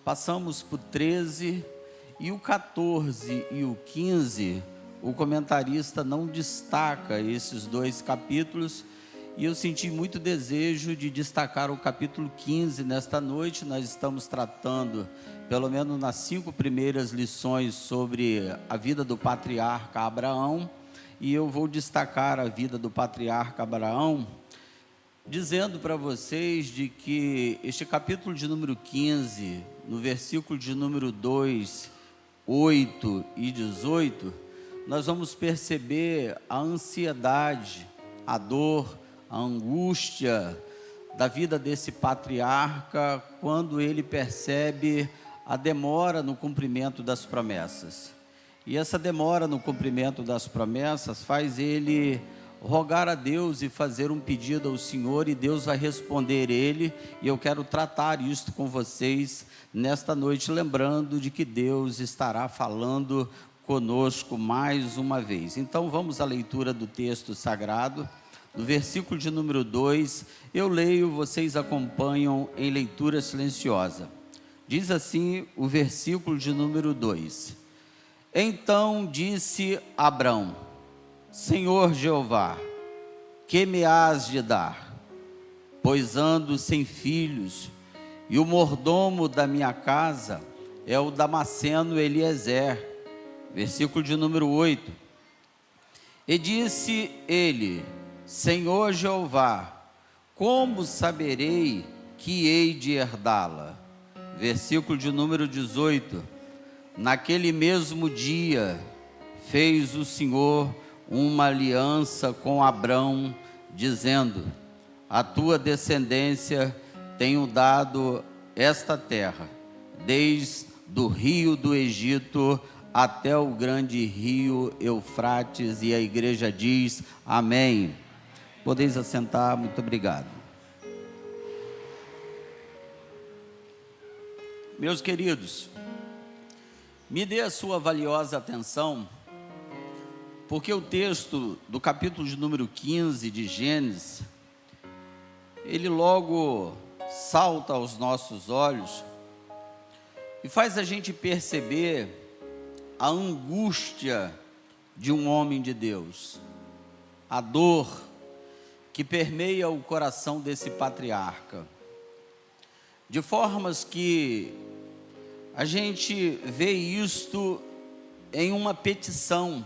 Passamos por 13 e o 14 e o 15, o comentarista não destaca esses dois capítulos, e eu senti muito desejo de destacar o capítulo 15 nesta noite. Nós estamos tratando, pelo menos nas 5 primeiras lições, sobre a vida do patriarca Abraão, e eu vou destacar a vida do patriarca Abraão, dizendo para vocês de que este capítulo de número 15, no versículo de número 2, 8 e 18, nós vamos perceber a ansiedade, a dor, a angústia da vida desse patriarca quando ele percebe a demora no cumprimento das promessas. E essa demora no cumprimento das promessas faz ele rogar a Deus e fazer um pedido ao Senhor, e Deus vai responder ele, e eu quero tratar isto com vocês nesta noite, lembrando de que Deus estará falando conosco mais uma vez. Então vamos à leitura do texto sagrado, no versículo de número 2, eu leio, vocês acompanham em leitura silenciosa. Diz assim o versículo de número 2: Então disse Abrão: Senhor Jeová, que me hás de dar? Pois ando sem filhos, e o mordomo da minha casa é o Damasceno Eliezer. Versículo de número 8. E disse ele: Senhor Jeová, como saberei que hei de herdá-la? Versículo de número 18. Naquele mesmo dia fez o Senhor uma aliança com Abrão, dizendo: a tua descendência tenho dado esta terra, desde o rio do Egito até o grande rio Eufrates. E a igreja diz amém. Podeis assentar, muito obrigado. Meus queridos, me dê a sua valiosa atenção, porque o texto do capítulo de número 15 de Gênesis, ele logo salta aos nossos olhos e faz a gente perceber a angústia de um homem de Deus, a dor que permeia o coração desse patriarca, de formas que a gente vê isto em uma petição,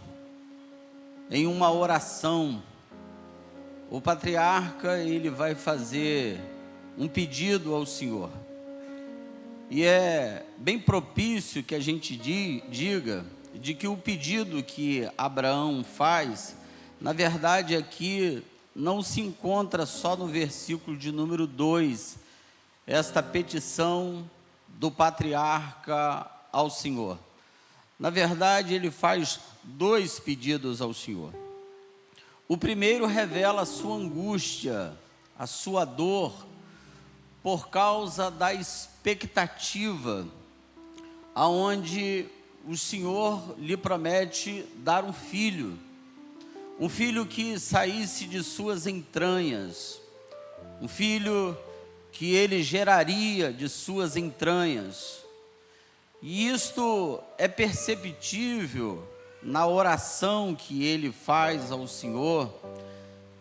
em uma oração. O patriarca, ele vai fazer um pedido ao Senhor, e é bem propício que a gente diga de que o pedido que Abraão faz, na verdade aqui não se encontra só no versículo de número 2, esta petição do patriarca ao Senhor. Na verdade, ele faz 2 pedidos ao Senhor. O primeiro revela a sua angústia, a sua dor, por causa da expectativa, aonde o Senhor lhe promete dar um filho que saísse de suas entranhas, um filho que ele geraria de suas entranhas. E isto é perceptível na oração que ele faz ao Senhor,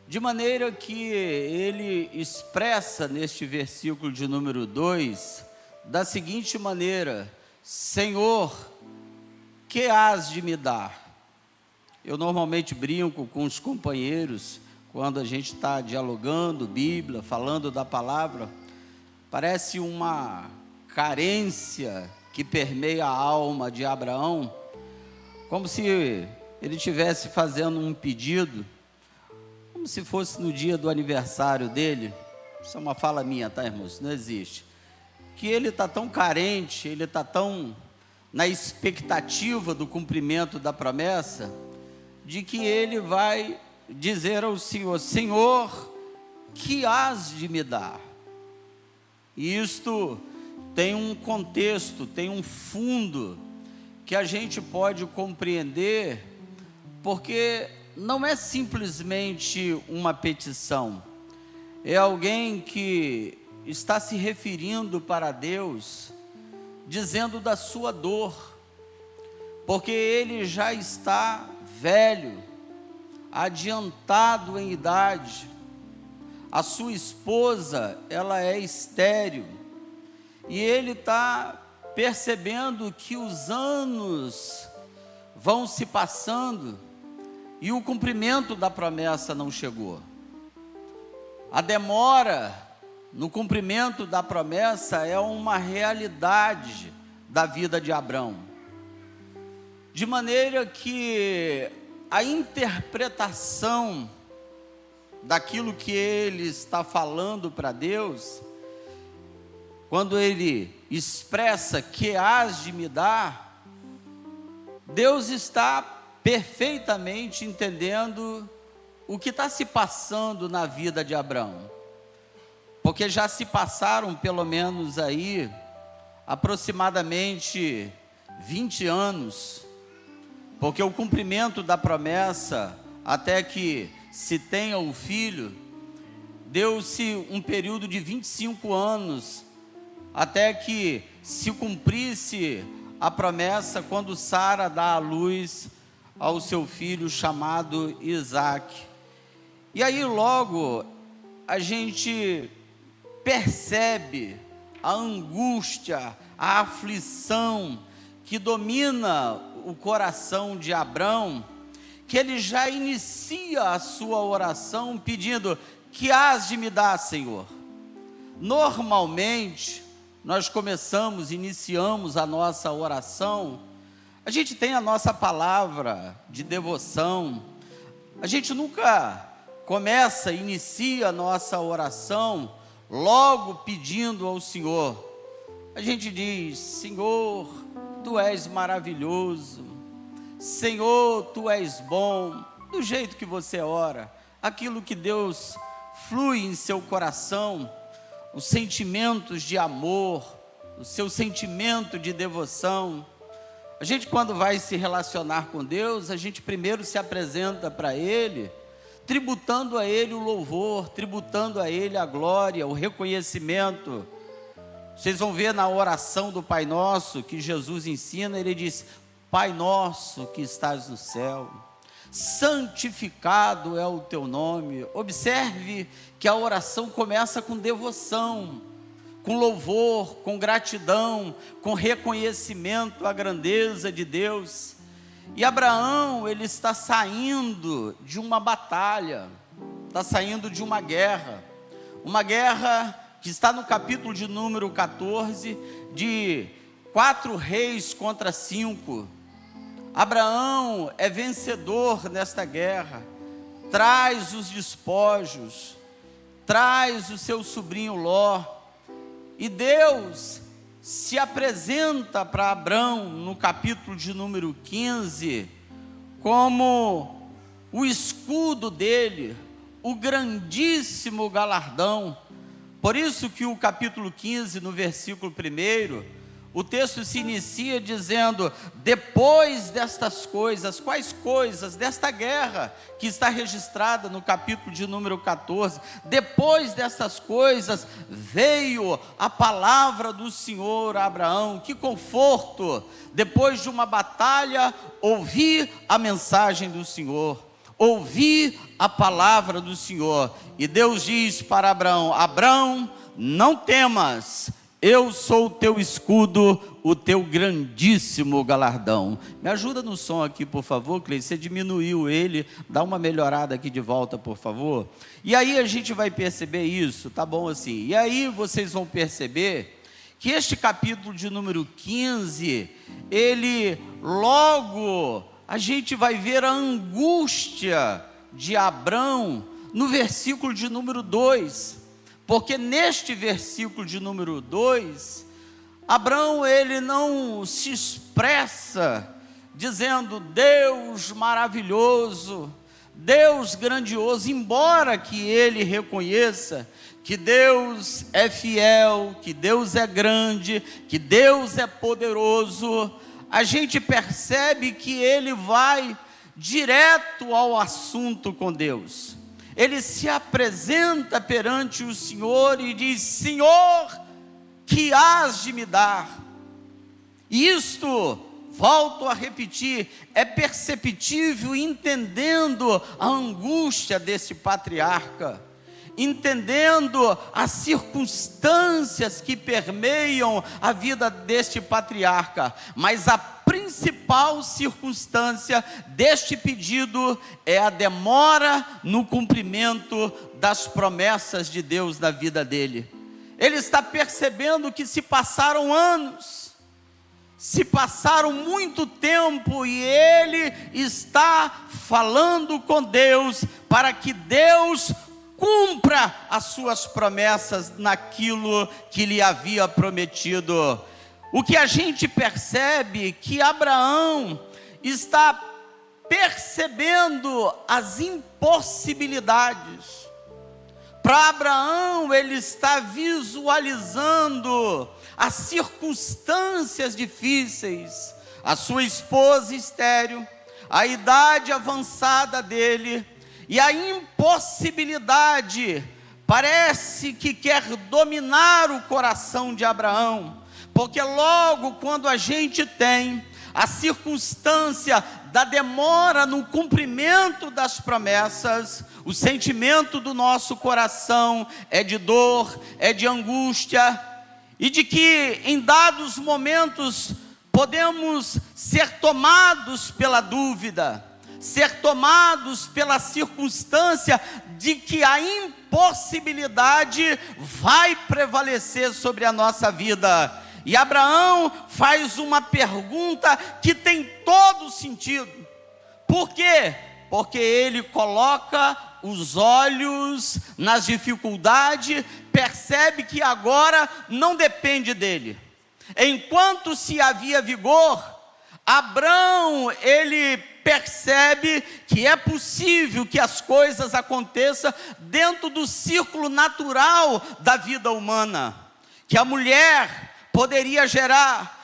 de maneira que ele expressa neste versículo de número 2, da seguinte maneira: Senhor, que hás de me dar? Eu normalmente brinco com os companheiros, quando a gente está dialogando Bíblia, falando da palavra, parece uma carência que permeia a alma de Abraão, como se ele estivesse fazendo um pedido, como se fosse no dia do aniversário dele. Isso é uma fala minha, tá, irmãos? Não existe. Que ele está tão carente, ele está tão na expectativa do cumprimento da promessa, de que ele vai dizer ao Senhor: Senhor, que hás de me dar? E isto tem um contexto, tem um fundo que a gente pode compreender, porque não é simplesmente uma petição, é alguém que está se referindo para Deus dizendo da sua dor, porque ele já está velho, adiantado em idade. A sua esposa, ela é estéril, e ele está percebendo que os anos vão se passando e o cumprimento da promessa não chegou. A demora no cumprimento da promessa é uma realidade da vida de Abrão, de maneira que a interpretação daquilo que ele está falando para Deus, quando ele expressa que hás de me dar, Deus está perfeitamente entendendo o que está se passando na vida de Abrão, porque já se passaram pelo menos aí aproximadamente 20 anos, porque o cumprimento da promessa, até que se tenha o filho, deu-se um período de 25 anos, até que se cumprisse a promessa, quando Sara dá à luz ao seu filho chamado Isaac. E aí logo a gente percebe a angústia, a aflição que domina o coração de Abrão, que ele já inicia a sua oração pedindo: que hás de me dar, Senhor? Normalmente, nós iniciamos a nossa oração, a gente tem a nossa palavra de devoção, a gente nunca inicia a nossa oração logo pedindo ao Senhor. A gente diz: Senhor, Tu és maravilhoso, Senhor, Tu és bom. Do jeito que você ora, aquilo que Deus flui em seu coração, os sentimentos de amor, o seu sentimento de devoção. A gente, quando vai se relacionar com Deus, a gente primeiro se apresenta para Ele, tributando a Ele o louvor, tributando a Ele a glória, o reconhecimento. Vocês vão ver na oração do Pai Nosso, que Jesus ensina, Ele diz: Pai Nosso que estás no céu, santificado é o Teu nome. Observe que a oração começa com devoção, com louvor, com gratidão, com reconhecimento à grandeza de Deus. E Abraão, ele está saindo de uma batalha, está saindo de uma guerra que está no capítulo de número 14, de 4 reis contra 5. Abraão é vencedor nesta guerra, traz os despojos, traz o seu sobrinho Ló, e Deus se apresenta para Abrão no capítulo de número 15, como o escudo dele, o grandíssimo galardão. Por isso que o capítulo 15, no versículo 1, o texto se inicia dizendo: depois destas coisas. Quais coisas? Desta guerra que está registrada no capítulo de número 14. Depois destas coisas veio a palavra do Senhor a Abraão. Que conforto! Depois de uma batalha, ouvir a mensagem do Senhor, ouvir a palavra do Senhor. E Deus diz para Abraão: Abraão, não temas, eu sou o teu escudo, o teu grandíssimo galardão. Me ajuda no som aqui, por favor, Cleiton. Você diminuiu ele, dá uma melhorada aqui de volta, por favor. E aí a gente vai perceber isso, tá bom assim? E aí vocês vão perceber que este capítulo de número 15, ele logo, a gente vai ver a angústia de Abrão no versículo de número 2. Porque neste versículo de número 2, Abrão, ele não se expressa dizendo Deus maravilhoso, Deus grandioso, embora que ele reconheça que Deus é fiel, que Deus é grande, que Deus é poderoso. A gente percebe que ele vai direto ao assunto com Deus. Ele se apresenta perante o Senhor e diz: Senhor, que hás de me dar? E isto, volto a repetir, é perceptível entendendo a angústia desse patriarca, entendendo as circunstâncias que permeiam a vida deste patriarca, mas a principal circunstância deste pedido é a demora no cumprimento das promessas de Deus na vida dele. Ele está percebendo que se passaram anos, se passaram muito tempo, e ele está falando com Deus para que Deus cumpra as suas promessas naquilo que lhe havia prometido. O que a gente percebe que Abraão está percebendo as impossibilidades. Para Abraão, ele está visualizando as circunstâncias difíceis, a sua esposa estéril, a idade avançada dele, e a impossibilidade parece que quer dominar o coração de Abraão, porque logo quando a gente tem a circunstância da demora no cumprimento das promessas, o sentimento do nosso coração é de dor, é de angústia, e de que em dados momentos podemos ser tomados pela dúvida, ser tomados pela circunstância de que a impossibilidade vai prevalecer sobre a nossa vida. E Abraão faz uma pergunta que tem todo sentido. Por quê? Porque ele coloca os olhos nas dificuldades, percebe que agora não depende dele. Enquanto se havia vigor, Abraão, ele percebe que é possível que as coisas aconteçam dentro do círculo natural da vida humana, que a mulher poderia gerar,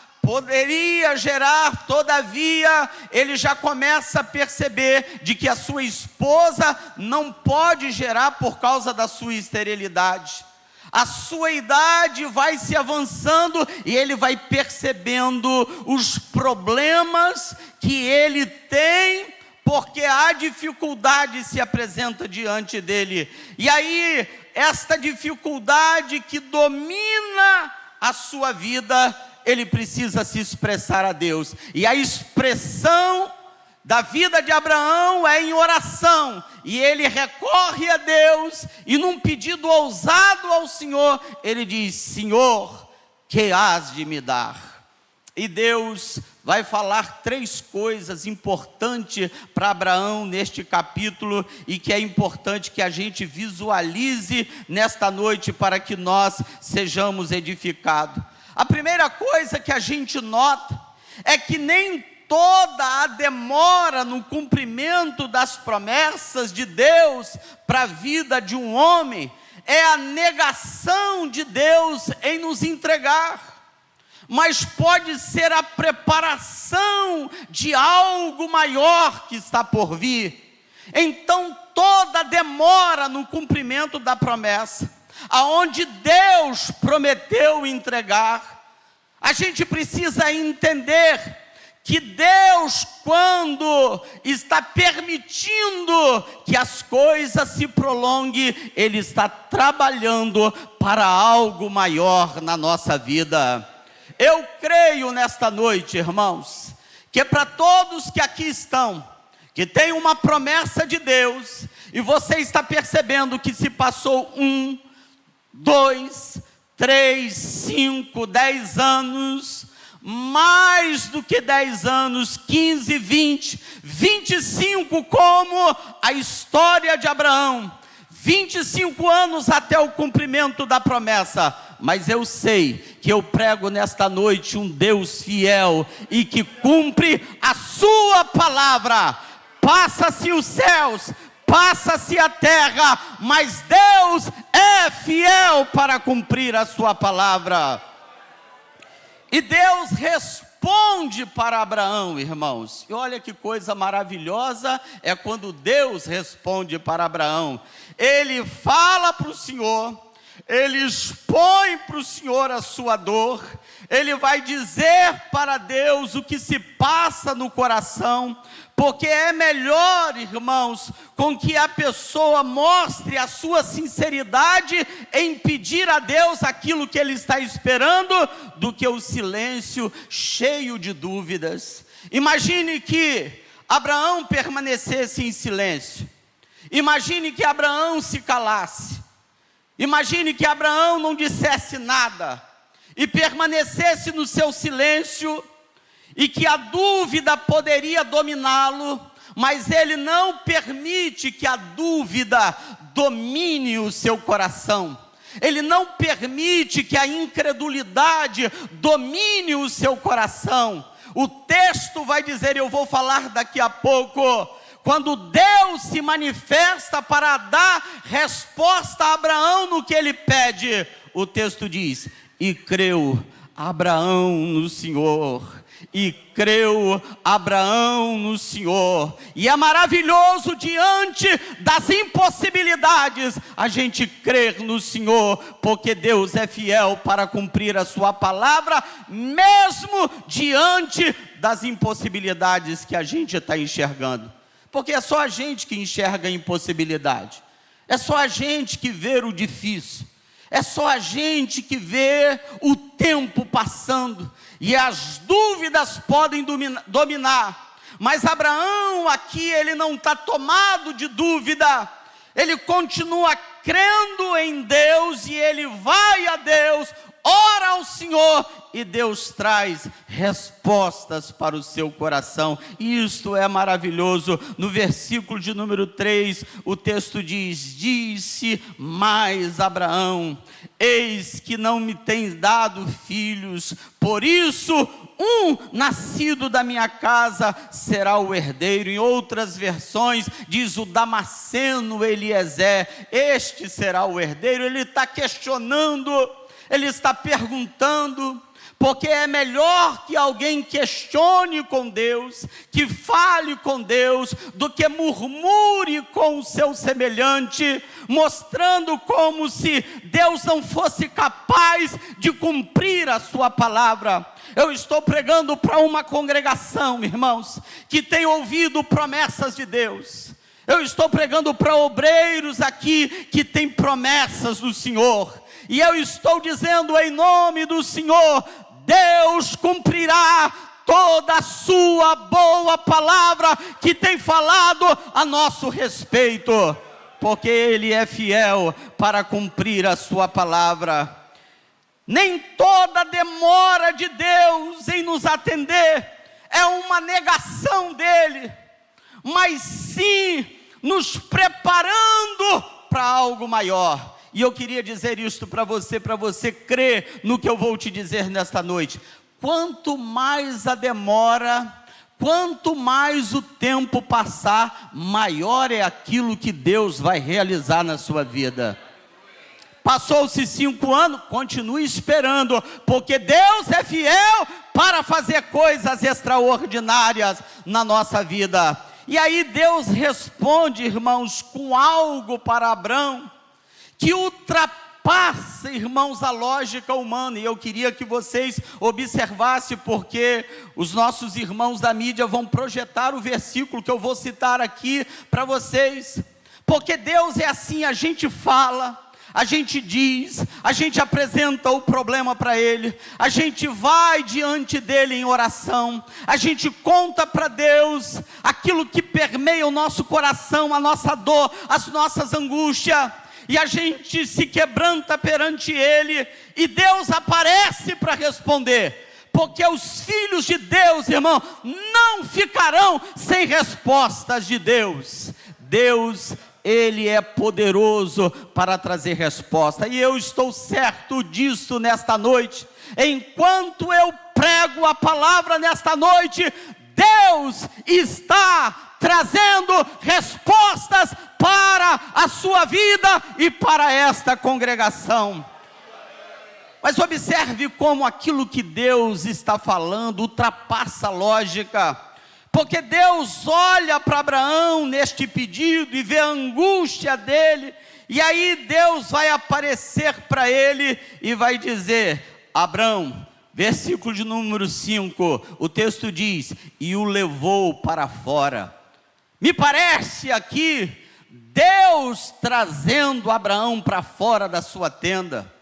todavia, ele já começa a perceber de que a sua esposa não pode gerar por causa da sua esterilidade. A sua idade vai se avançando e ele vai percebendo os problemas que ele tem, porque a dificuldade se apresenta diante dele. E aí, esta dificuldade que domina a sua vida, ele precisa se expressar a Deus. E a expressão da vida de Abraão é em oração, e ele recorre a Deus, e num pedido ousado ao Senhor, ele diz: Senhor, que hás de me dar? E Deus vai falar três coisas importantes para Abraão neste capítulo, e que é importante que a gente visualize nesta noite para que nós sejamos edificados. A primeira coisa que a gente nota é que nem toda a demora no cumprimento das promessas de Deus para a vida de um homem é a negação de Deus em nos entregar, mas pode ser a preparação de algo maior que está por vir. Então toda demora no cumprimento da promessa, aonde Deus prometeu entregar, a gente precisa entender que Deus, quando está permitindo que as coisas se prolonguem, Ele está trabalhando para algo maior na nossa vida. Eu creio nesta noite, irmãos, que para todos que aqui estão, que tem uma promessa de Deus, e você está percebendo que se passou 1, 2, 3, 5, 10 anos, mais do que 10 anos, 15, 20, 25, como a história de Abraão, 25 anos até o cumprimento da promessa. Mas eu sei que eu prego nesta noite um Deus fiel e que cumpre a sua palavra. Passa-se os céus, passa-se a terra, mas Deus é fiel para cumprir a sua palavra. E Deus responde para Abraão, irmãos. E olha que coisa maravilhosa é quando Deus responde para Abraão. Ele fala para o Senhor, ele expõe para o Senhor a sua dor, ele vai dizer para Deus o que se passa no coração, porque é melhor, irmãos, com que a pessoa mostre a sua sinceridade em pedir a Deus aquilo que ele está esperando, do que o silêncio cheio de dúvidas. Imagine que Abraão permanecesse em silêncio, imagine que Abraão se calasse, imagine que Abraão não dissesse nada, e permanecesse no seu silêncio, e que a dúvida poderia dominá-lo, mas ele não permite que a dúvida domine o seu coração, ele não permite que a incredulidade domine o seu coração. O texto vai dizer, eu vou falar daqui a pouco, quando Deus se manifesta para dar resposta a Abraão no que ele pede, o texto diz, e creu Abraão no Senhor, e creu Abraão no Senhor. E é maravilhoso diante das impossibilidades a gente crer no Senhor, porque Deus é fiel para cumprir a sua palavra, mesmo diante das impossibilidades que a gente está enxergando, porque é só a gente que enxerga a impossibilidade, é só a gente que vê o difícil, é só a gente que vê o tempo passando, e as dúvidas podem dominar, mas Abraão aqui, ele não está tomado de dúvida, ele continua crendo em Deus, e ele vai a Deus, ora ao Senhor, e Deus traz respostas para o seu coração. E isto é maravilhoso. No versículo de número 3, o texto diz, disse mais Abraão, eis que não me tens dado filhos, por isso um nascido da minha casa será o herdeiro. Em outras versões diz o Damasceno Eliezer, este será o herdeiro. Ele está questionando, ele está perguntando, porque é melhor que alguém questione com Deus, que fale com Deus, do que murmure com o seu semelhante, mostrando como se Deus não fosse capaz de cumprir a sua palavra. Eu estou pregando para uma congregação, irmãos, que tem ouvido promessas de Deus. Eu estou pregando para obreiros aqui que têm promessas do Senhor. E eu estou dizendo em nome do Senhor, Deus cumprirá toda a sua boa palavra que tem falado a nosso respeito, porque Ele é fiel para cumprir a sua palavra. Nem toda demora de Deus em nos atender é uma negação dEle, mas sim nos preparando para algo maior. E eu queria dizer isto para você crer no que eu vou te dizer nesta noite. Quanto mais a demora, quanto mais o tempo passar, maior é aquilo que Deus vai realizar na sua vida. Passou-se 5 anos, continue esperando, porque Deus é fiel para fazer coisas extraordinárias na nossa vida. E aí Deus responde, irmãos, com algo para Abraão, que ultrapassa, irmãos, a lógica humana. E eu queria que vocês observassem, porque os nossos irmãos da mídia vão projetar o versículo que eu vou citar aqui para vocês. Porque Deus é assim, a gente fala, a gente diz, a gente apresenta o problema para Ele, a gente vai diante dEle em oração, a gente conta para Deus aquilo que permeia o nosso coração, a nossa dor, as nossas angústias, e a gente se quebranta perante Ele, e Deus aparece para responder, porque os filhos de Deus, irmão, não ficarão sem respostas de Deus. Deus, Ele é poderoso para trazer resposta, e eu estou certo disso nesta noite. Enquanto eu prego a palavra nesta noite, Deus está trazendo respostas para a sua vida e para esta congregação. Mas observe como aquilo que Deus está falando ultrapassa a lógica, porque Deus olha para Abraão neste pedido e vê a angústia dele, E aí Deus vai aparecer para ele e vai dizer: Abrão, versículo de número 5, o texto diz: e o levou para fora. Me parece aqui Deus trazendo Abraão para fora da sua tenda,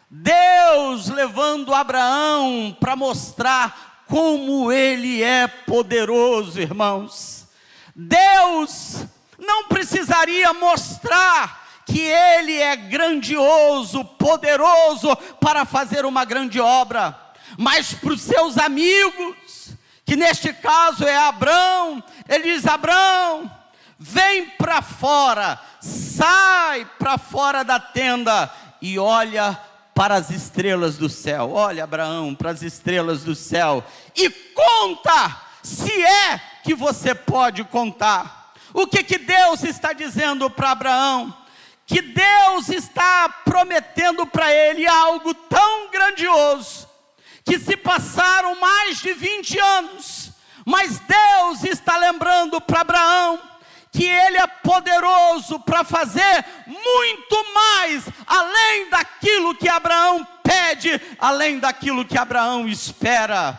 Deus levando Abraão para mostrar como ele é poderoso, irmãos. Deus não precisaria mostrar que ele é grandioso, poderoso para fazer uma grande obra, mas para os seus amigos, que neste caso é Abrão, ele diz: Abrão, vem para fora, sai para fora da tenda e olha para as estrelas do céu. Olha, Abraão, para as estrelas do céu e conta, se é que você pode contar. O que Deus está dizendo para Abraão? Que Deus está prometendo para ele algo tão grandioso, que se passaram mais de 20 anos, mas Deus está lembrando para Abraão que ele é poderoso para fazer muito mais, além daquilo que Abraão pede, além daquilo que Abraão espera.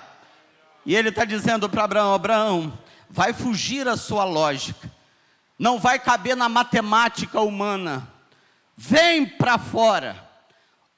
E ele está dizendo para Abraão: Abraão, vai fugir a sua lógica, não vai caber na matemática humana. Vem para fora,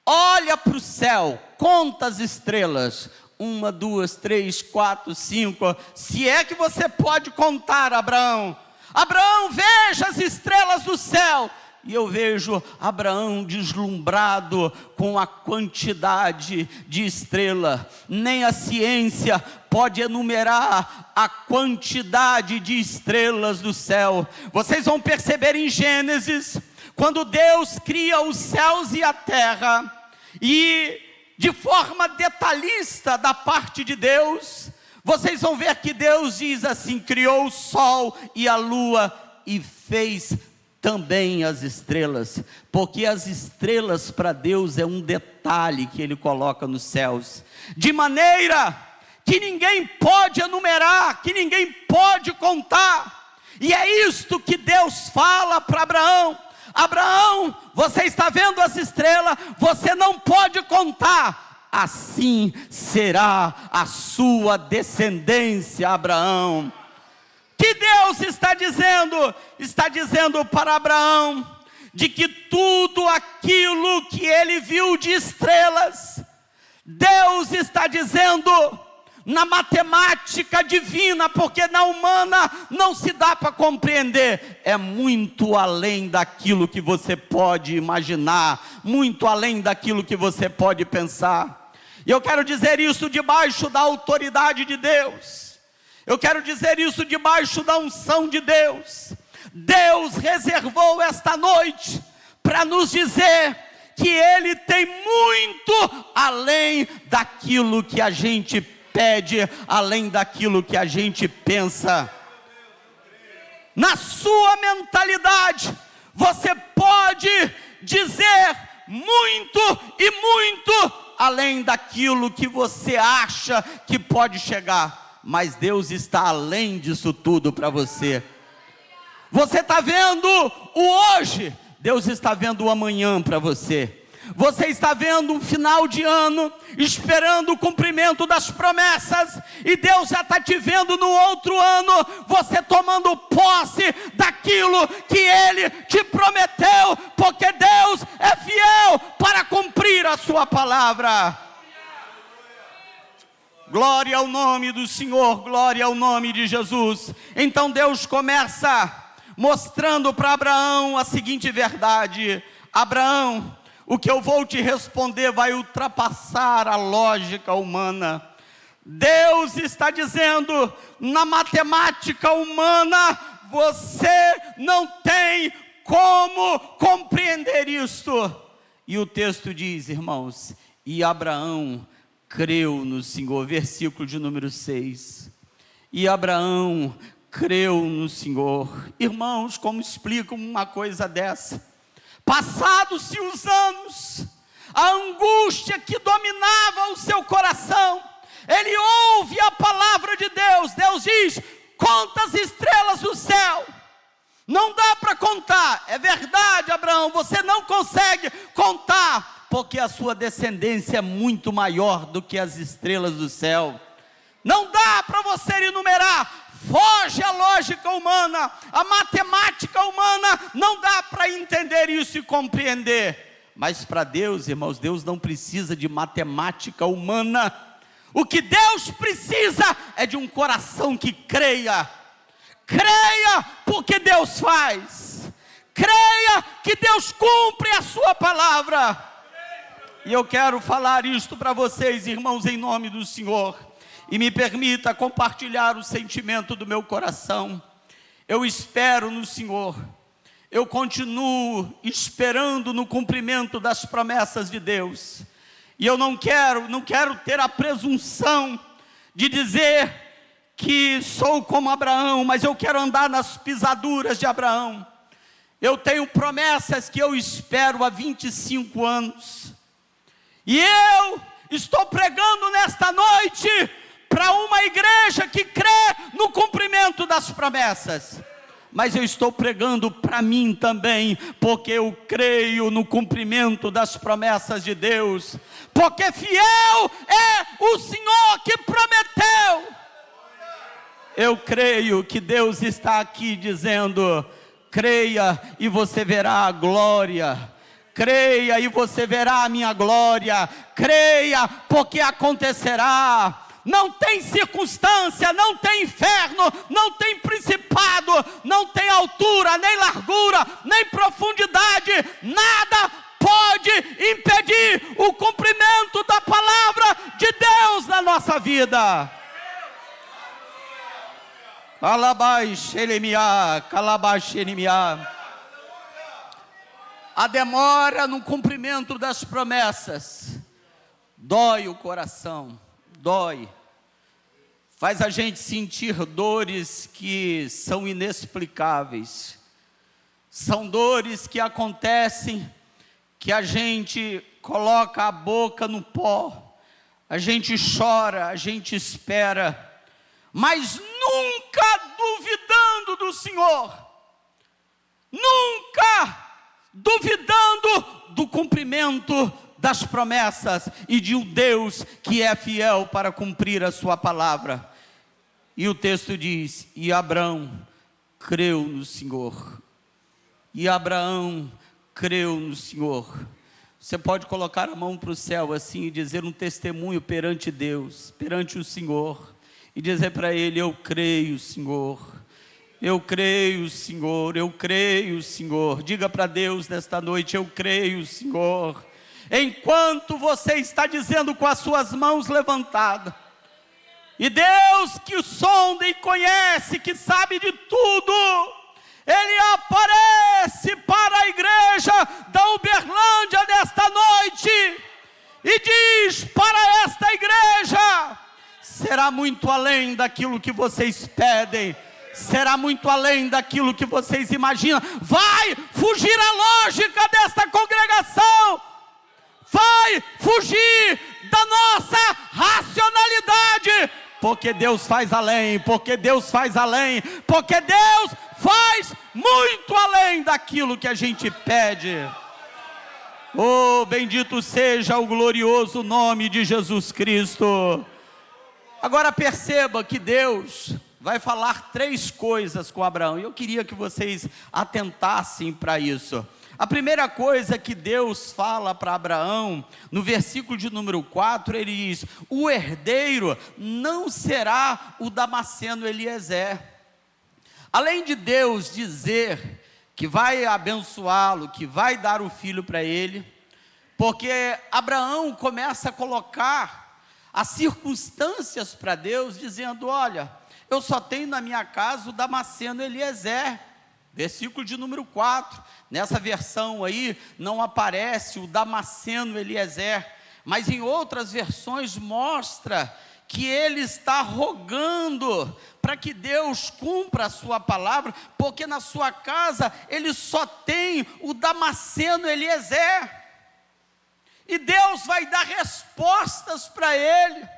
olha para o céu, conta as estrelas, 1, 2, 3, 4, 5, se é que você pode contar, Abraão. Abraão, veja as estrelas do céu. E eu vejo Abraão deslumbrado com a quantidade de estrela. Nem a ciência pode enumerar a quantidade de estrelas do céu. Vocês vão perceber em Gênesis, quando Deus cria os céus e a terra, e de forma detalhista da parte de Deus, vocês vão ver que Deus diz assim: criou o sol e a lua e fez também as estrelas, porque as estrelas para Deus é um detalhe que Ele coloca nos céus, de maneira que ninguém pode enumerar, que ninguém pode contar. E é isto que Deus fala para Abraão: Abraão, você está vendo as estrelas, você não pode contar. Assim será a sua descendência, Abraão. Que Deus está dizendo? Está dizendo para Abraão de que tudo aquilo que ele viu de estrelas, Deus está dizendo na matemática divina, porque na humana não se dá para compreender, é muito além daquilo que você pode imaginar, muito além daquilo que você pode pensar. E eu quero dizer isso debaixo da autoridade de Deus, eu quero dizer isso debaixo da unção de Deus. Deus reservou esta noite para nos dizer que Ele tem muito além daquilo que a gente pede, além daquilo que a gente pensa. Na sua mentalidade, você pode dizer muito e muito além daquilo que você acha que pode chegar, mas Deus está além disso tudo para você. Você está vendo o hoje, Deus está vendo o amanhã para você. Você está vendo um final de ano, esperando o cumprimento das promessas, e Deus já está te vendo no outro ano, você tomando posse daquilo que Ele te prometeu, porque Deus é fiel para cumprir a sua palavra. Glória ao nome do Senhor, glória ao nome de Jesus. Então Deus começa mostrando para Abraão a seguinte verdade: Abraão, o que eu vou te responder vai ultrapassar a lógica humana. Deus está dizendo, na matemática humana, você não tem como compreender isto. E o texto diz, irmãos, e Abraão creu no Senhor, versículo de número 6. E Abraão creu no Senhor. Irmãos, como explica uma coisa dessa? Passados-se os anos, a angústia que dominava o seu coração, ele ouve a palavra de Deus. Deus diz: conta as estrelas do céu. Não dá para contar. É verdade, Abraão, você não consegue contar, porque a sua descendência é muito maior do que as estrelas do céu. Não dá para você enumerar. Foge a lógica humana, a matemática humana, não dá para entender isso e compreender. Mas para Deus, irmãos, Deus não precisa de matemática humana. O que Deus precisa é de um coração que creia. Creia porque Deus faz. Creia que Deus cumpre a sua palavra. E eu quero falar isto para vocês, irmãos, em nome do Senhor. E me permita compartilhar o sentimento do meu coração. Eu espero no Senhor. Eu continuo esperando no cumprimento das promessas de Deus. E eu não quero ter a presunção de dizer que sou como Abraão, mas eu quero andar nas pisaduras de Abraão. Eu tenho promessas que eu espero há 25 anos. E eu estou pregando nesta noite para uma igreja que crê no cumprimento das promessas. Mas eu estou pregando para mim também, porque eu creio no cumprimento das promessas de Deus. Porque fiel é o Senhor que prometeu. Eu creio que Deus está aqui dizendo: creia e você verá a glória. Creia e você verá a minha glória. Creia porque acontecerá. Não tem circunstância, não tem inferno, não tem principado, não tem altura, nem largura, nem profundidade. Nada pode impedir o cumprimento da palavra de Deus na nossa vida. A demora no cumprimento das promessas dói o coração, dói, faz a gente sentir dores que são inexplicáveis. São dores que acontecem, que a gente coloca a boca no pó, a gente chora, a gente espera, mas nunca duvidando do Senhor, nunca duvidando do cumprimento das promessas e de um Deus que é fiel para cumprir a sua palavra. E o texto diz: e Abraão creu no Senhor. E Abraão creu no Senhor. Você pode colocar a mão para o céu assim e dizer um testemunho perante Deus, perante o Senhor, e dizer para Ele: eu creio, Senhor. Eu creio, Senhor. Eu creio, Senhor. Diga para Deus nesta noite: eu creio, Senhor. Enquanto você está dizendo com as suas mãos levantadas, e Deus que sonda e conhece, que sabe de tudo, Ele aparece para a igreja da Uberlândia nesta noite, e diz para esta igreja: será muito além daquilo que vocês pedem, será muito além daquilo que vocês imaginam. Vai fugir a lógica desta congregação, vai fugir da nossa racionalidade, porque Deus faz além, porque Deus faz além, porque Deus faz muito além daquilo que a gente pede. Oh, bendito seja o glorioso nome de Jesus Cristo. Agora perceba que Deus vai falar 3 coisas com Abraão, e eu queria que vocês atentassem para isso. A primeira coisa que Deus fala para Abraão, no versículo de número 4, ele diz: o herdeiro não será o Damasceno Eliezer. Além de Deus dizer que vai abençoá-lo, que vai dar o filho para ele, porque Abraão começa a colocar as circunstâncias para Deus, dizendo: olha, eu só tenho na minha casa o Damasceno Eliezer. Versículo de número 4, nessa versão aí não aparece o Damasceno Eliezer, mas em outras versões mostra que ele está rogando para que Deus cumpra a sua palavra, porque na sua casa ele só tem o Damasceno Eliezer, e Deus vai dar respostas para ele.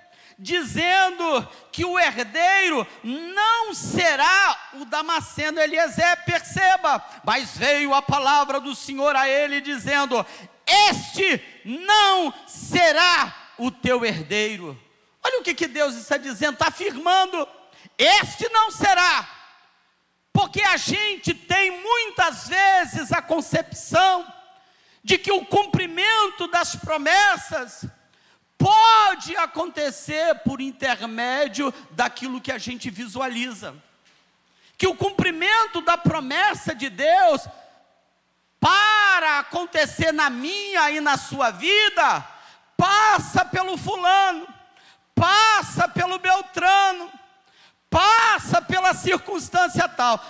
dizendo que o herdeiro não será o Damasceno Eliezer, perceba, mas veio a palavra do Senhor a ele dizendo: este não será o teu herdeiro. Olha o que Deus está dizendo, está afirmando: este não será. Porque a gente tem muitas vezes a concepção de que o cumprimento das promessas pode acontecer por intermédio daquilo que a gente visualiza. Que o cumprimento da promessa de Deus, para acontecer na minha e na sua vida, passa pelo fulano, passa pelo Beltrano, passa pela circunstância tal.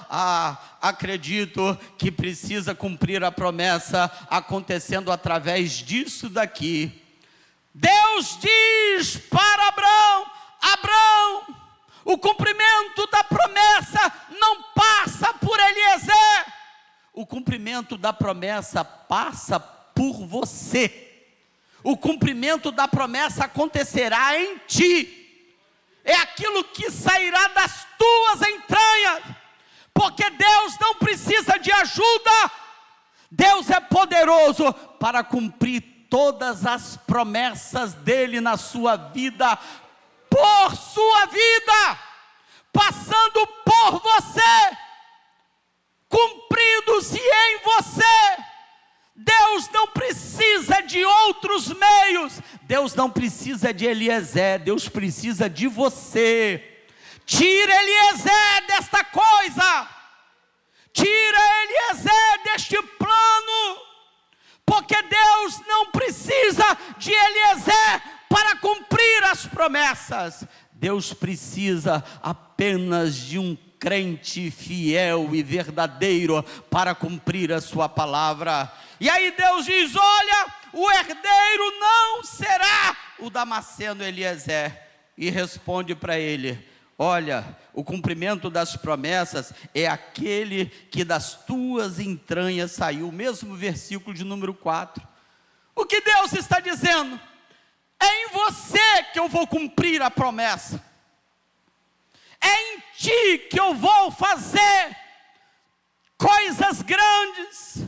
Acredito que precisa cumprir a promessa acontecendo através disso daqui. Deus diz para Abraão: Abraão, o cumprimento da promessa não passa por Eliezer, o cumprimento da promessa passa por você. O cumprimento da promessa acontecerá em ti. É aquilo que sairá das tuas entranhas, porque Deus não precisa de ajuda. Deus é poderoso para cumprir todas as promessas dele na sua vida, por sua vida, passando por você, cumprindo-se em você. Deus não precisa de outros meios, Deus não precisa de Eliezer, Deus precisa de você. Tira Eliezer desta coisa, tira Eliezer deste plano, porque Deus não precisa de Eliezer para cumprir as promessas. Deus precisa apenas de um crente fiel e verdadeiro para cumprir a sua palavra. E aí Deus diz: olha, o herdeiro não será o Damasceno Eliezer. E responde para ele: olha, o cumprimento das promessas é aquele que das tuas entranhas saiu. O mesmo versículo de número 4. O que Deus está dizendo? É em você que eu vou cumprir a promessa. É em ti que eu vou fazer coisas grandes.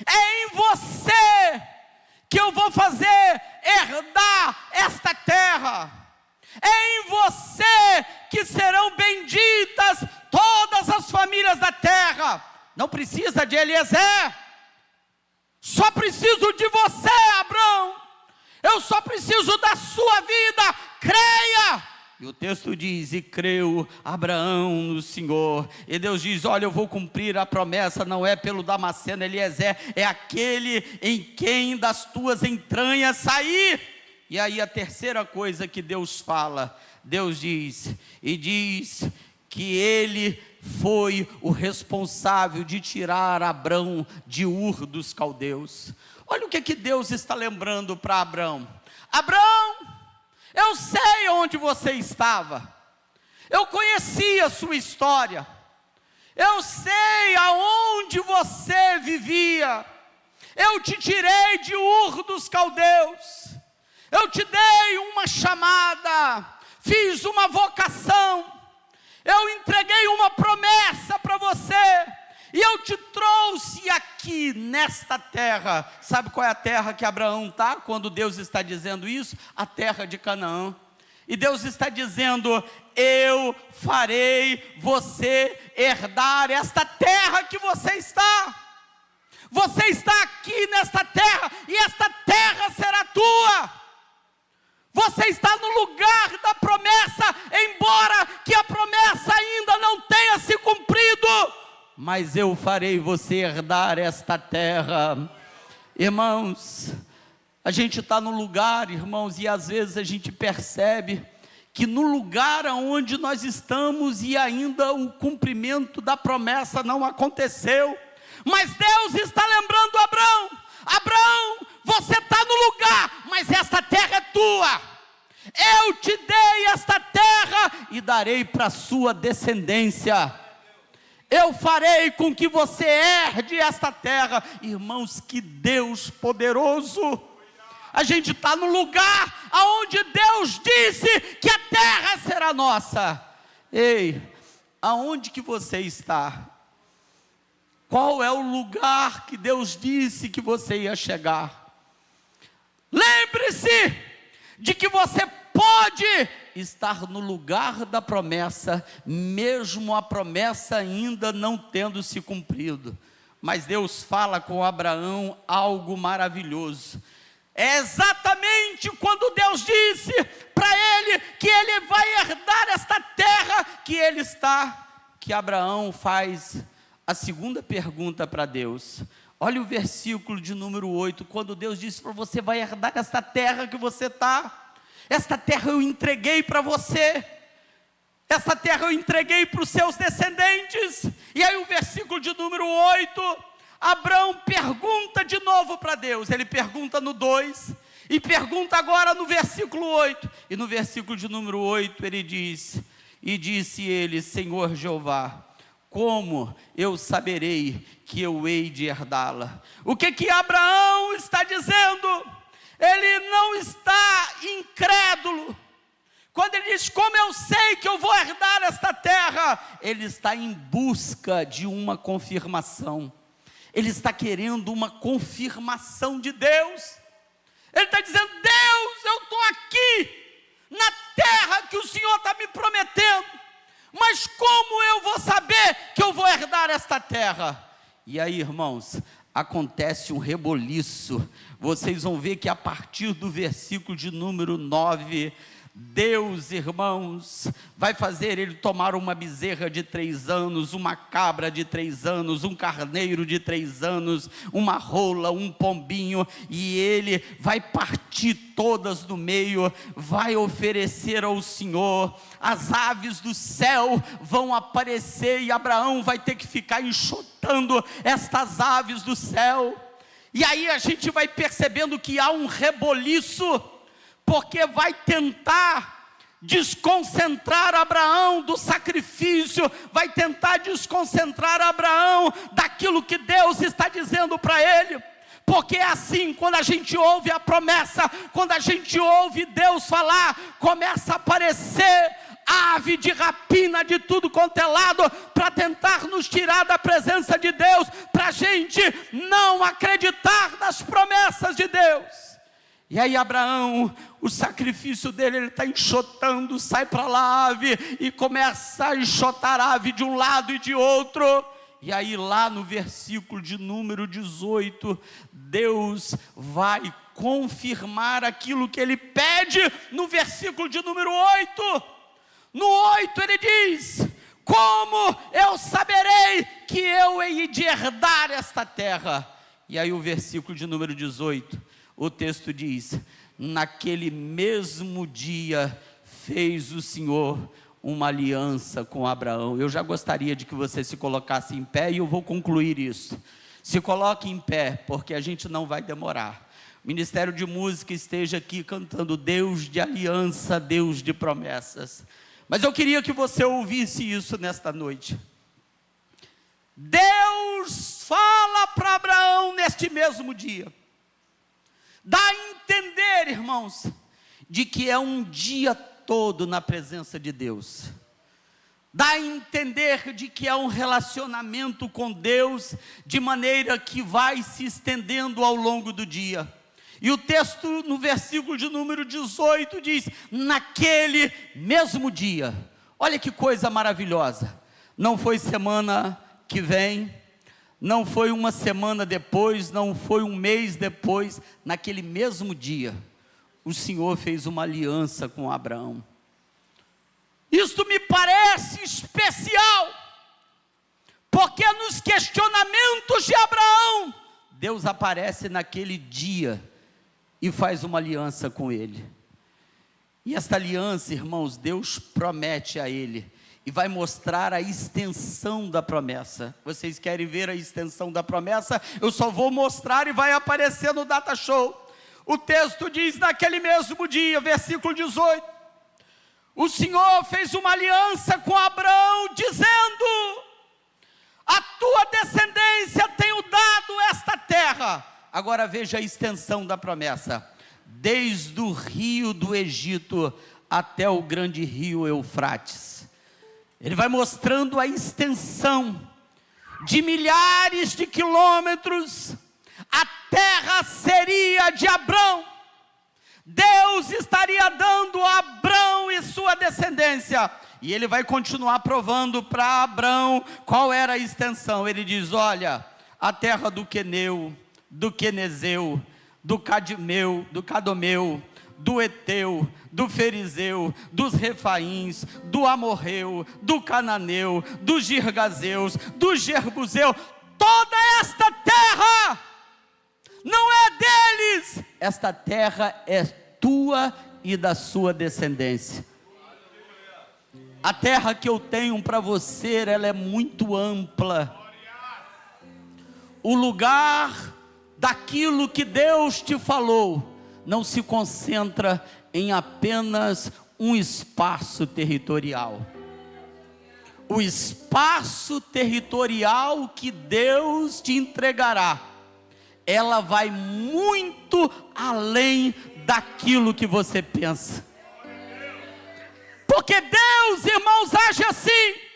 É em você que eu vou fazer herdar esta terra. É em você que serão benditas todas as famílias da terra. Não precisa de Eliezer, só preciso de você, Abraão. Eu só preciso da sua vida, creia. E o texto diz: e creu Abraão no Senhor. E Deus diz: olha, eu vou cumprir a promessa, não é pelo Damasceno Eliezer, é aquele em quem das tuas entranhas sair. E aí a terceira coisa que Deus fala, Deus diz que ele foi o responsável de tirar Abrão de Ur dos caldeus. Olha o que Deus está lembrando para Abrão: Abrão, eu sei onde você estava, eu conheci a sua história, eu sei aonde você vivia, eu te tirei de Ur dos caldeus, eu te dei uma chamada, fiz uma vocação, eu entreguei uma promessa para você, e eu te trouxe aqui nesta terra. Sabe qual é a terra que Abraão está quando Deus está dizendo isso? A terra de Canaã. E Deus está dizendo: eu farei você herdar esta terra que você está. Você está aqui nesta terra, e esta terra será tua. Você está no lugar da promessa, embora que a promessa ainda não tenha se cumprido, mas eu farei você herdar esta terra. Irmãos, a gente está no lugar, irmãos, e às vezes a gente percebe que no lugar onde nós estamos e ainda o cumprimento da promessa não aconteceu, mas Deus está lembrando Abraão: Abraão, você está no lugar, mas esta terra é tua. Eu te dei esta terra e darei para a sua descendência. Eu farei com que você herde esta terra. Irmãos, que Deus poderoso! A gente está no lugar aonde Deus disse que a terra será nossa. Ei, aonde que você está? Qual é o lugar que Deus disse que você ia chegar? Lembre-se de que você pode estar no lugar da promessa, mesmo a promessa ainda não tendo se cumprido. Mas Deus fala com Abraão algo maravilhoso. É exatamente quando Deus disse para ele que ele vai herdar esta terra que ele está, que Abraão faz a segunda pergunta para Deus. Olha o versículo de número 8, quando Deus disse para você: vai herdar esta terra que você está. Esta terra eu entreguei para você. Esta terra eu entreguei para os seus descendentes. E aí o versículo de número 8, Abraão pergunta de novo para Deus. Ele pergunta no 2 e pergunta agora no versículo 8. E no versículo de número 8 ele diz: e disse ele, Senhor Jeová, como eu saberei que eu hei de herdá-la? O que Abraão está dizendo? Ele não está incrédulo. Quando ele diz, como eu sei que eu vou herdar esta terra? Ele está em busca de uma confirmação. Ele está querendo uma confirmação de Deus. Ele está dizendo: Deus, eu estou aqui, na terra que o Senhor está me prometendo, mas como eu vou saber que eu vou herdar esta terra? E aí, irmãos, acontece um reboliço. Vocês vão ver que a partir do versículo de número 9, Deus, irmãos, vai fazer ele tomar uma bezerra de 3 anos, uma cabra de 3 anos, um carneiro de 3 anos, uma rola, um pombinho, e ele vai partir todas no meio, vai oferecer ao Senhor. As aves do céu vão aparecer e Abraão vai ter que ficar enxotando estas aves do céu. E aí a gente vai percebendo que há um reboliço, porque vai tentar desconcentrar Abraão do sacrifício, vai tentar desconcentrar Abraão daquilo que Deus está dizendo para ele. Porque é assim, quando a gente ouve a promessa, quando a gente ouve Deus falar, começa a aparecer ave de rapina de tudo quanto é lado, para tentar nos tirar da presença de Deus, para a gente não acreditar nas promessas de Deus. E aí Abraão, o sacrifício dele, ele está enxotando, sai para lá ave, e começa a enxotar ave de um lado e de outro. E aí lá no versículo de número 18, Deus vai confirmar aquilo que ele pede no versículo de número 8. No 8 ele diz: como eu saberei que eu hei de herdar esta terra? E aí o versículo de número 18, o texto diz: naquele mesmo dia fez o Senhor uma aliança com Abraão. Eu já gostaria de que você se colocasse em pé, e eu vou concluir isso. Se coloque em pé, porque a gente não vai demorar. O Ministério de Música esteja aqui cantando Deus de aliança, Deus de promessas. Mas eu queria que você ouvisse isso nesta noite. Deus fala para Abraão neste mesmo dia. Dá a entender, irmãos, de que é um dia todo na presença de Deus. Dá a entender de que é um relacionamento com Deus, de maneira que vai se estendendo ao longo do dia. E o texto no versículo de número 18 diz: naquele mesmo dia. Olha que coisa maravilhosa. Não foi semana que vem, não foi uma semana depois, não foi um mês depois. Naquele mesmo dia, o Senhor fez uma aliança com Abraão. Isto me parece especial, porque nos questionamentos de Abraão, Deus aparece naquele dia e faz uma aliança com ele. E esta aliança, irmãos, Deus promete a ele, e vai mostrar a extensão da promessa. Vocês querem ver a extensão da promessa? Eu só vou mostrar e vai aparecer no Data Show. O texto diz: naquele mesmo dia, versículo 18, o Senhor fez uma aliança com Abraão, dizendo: a tua descendência tenho dado esta terra. Agora veja a extensão da promessa. desde o rio do Egito até o grande rio Eufrates. Ele vai mostrando a extensão de milhares de quilômetros. A terra seria de Abrão. Deus estaria dando a Abrão e sua descendência. E ele vai continuar provando para Abrão qual era a extensão. Ele diz: olha, a terra do Queneu, do Quenezeu, do Cadmeu, do Cadomeu, do Eteu, do Ferizeu, dos Refaíns, do Amorreu, do Cananeu, dos Girgazeus, do Jebuseu. Toda esta terra não é deles. Esta terra é tua e da sua descendência. A terra que eu tenho para você, ela é muito ampla. O lugar daquilo que Deus te falou não se concentra em apenas um espaço territorial. O espaço territorial que Deus te entregará, ela vai muito além daquilo que você pensa. Porque Deus, irmãos, age assim.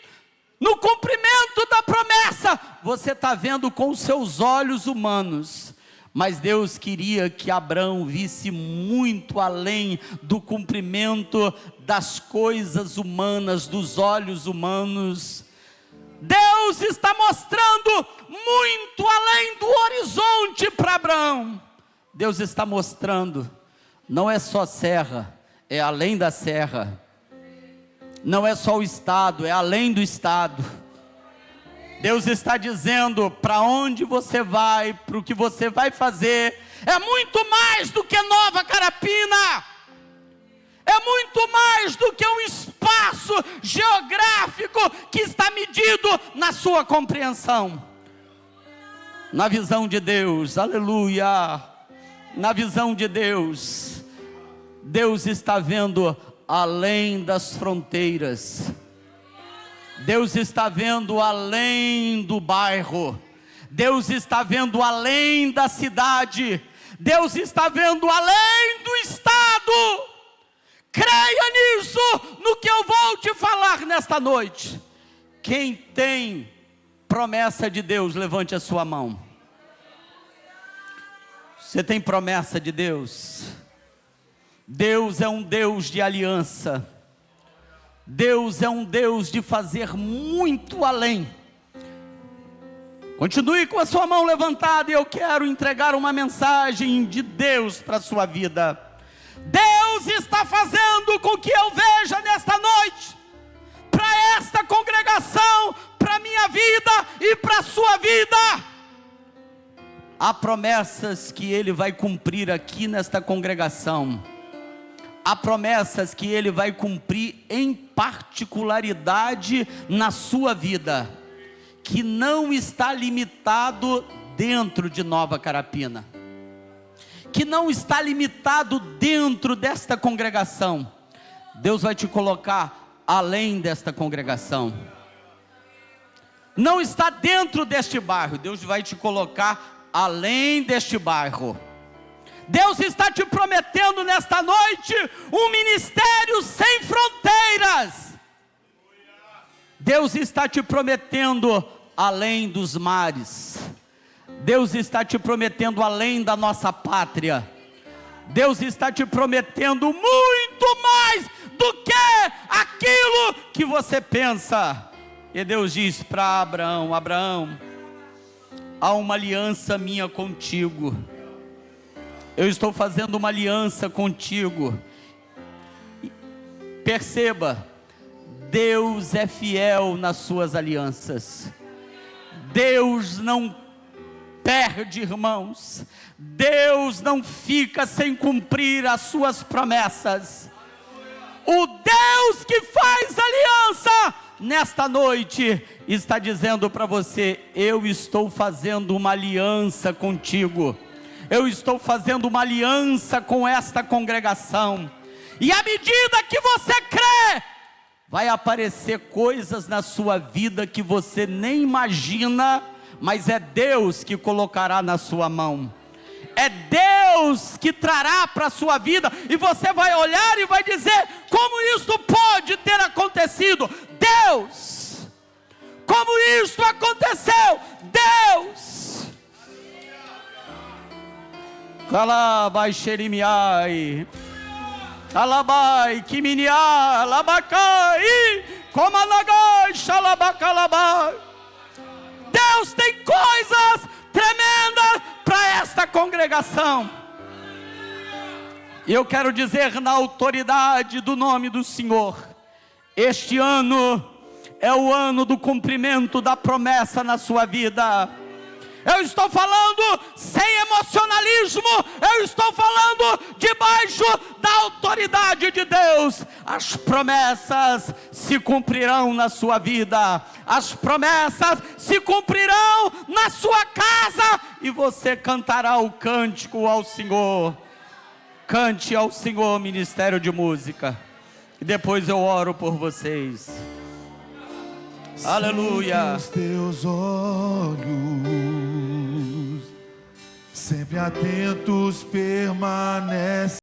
No cumprimento da promessa, você está vendo com os seus olhos humanos, mas Deus queria que Abrão visse muito além do cumprimento das coisas humanas, dos olhos humanos. Deus está mostrando muito além do horizonte para Abrão. Deus está mostrando, não é só serra, é além da serra. Não é só o estado, é além do estado. Deus está dizendo para onde você vai, para o que você vai fazer. É muito mais do que Nova Carapina. É muito mais do que um espaço geográfico que está medido na sua compreensão. Na visão de Deus, aleluia. Na visão de Deus, Deus está vendo além das fronteiras. Deus está vendo além do bairro. Deus está vendo além da cidade. Deus está vendo além do estado. Creia nisso, no que eu vou te falar nesta noite. Quem tem promessa de Deus, levante a sua mão. Você tem promessa de Deus? Deus é um Deus de aliança. Deus é um Deus de fazer muito além. Continue com a sua mão levantada e eu quero entregar uma mensagem de Deus para a sua vida. Deus está fazendo com que eu veja nesta noite, para esta congregação, para a minha vida e para a sua vida. Há promessas que Ele vai cumprir aqui nesta congregação. Há promessas que Ele vai cumprir em particularidade na sua vida, que não está limitado dentro de Nova Carapina, que não está limitado dentro desta congregação. Deus vai te colocar além desta congregação. Não está dentro deste bairro, Deus vai te colocar além deste bairro. Deus está te prometendo nesta noite um ministério sem fronteiras. Deus está te prometendo além dos mares. Deus está te prometendo além da nossa pátria. Deus está te prometendo muito mais do que aquilo que você pensa. E Deus diz para Abraão: Abraão, há uma aliança minha contigo. Eu estou fazendo uma aliança contigo. Perceba, Deus é fiel nas suas alianças. Deus não perde, irmãos. Deus não fica sem cumprir as suas promessas. O Deus que faz aliança nesta noite está dizendo para você: eu estou fazendo uma aliança contigo. Eu estou fazendo uma aliança com esta congregação. E à medida que você crê, vai aparecer coisas na sua vida que você nem imagina, mas é Deus que colocará na sua mão. É Deus que trará para a sua vida, e você vai olhar e vai dizer: como isto pode ter acontecido? Deus! Como isto aconteceu? Deus! Calabai xerimiai, calabai quiminiá, labacai, comanagai, xalabacalabai. Deus tem coisas tremendas para esta congregação. E eu quero dizer na autoridade do nome do Senhor: este ano é o ano do cumprimento da promessa na sua vida. Eu estou falando sem emocionalismo, eu estou falando debaixo da autoridade de Deus. As promessas se cumprirão na sua vida, as promessas se cumprirão na sua casa, e você cantará o cântico ao Senhor. Cante ao Senhor, Ministério de Música, e depois eu oro por vocês. Aleluia. Os teus olhos sempre atentos permanecem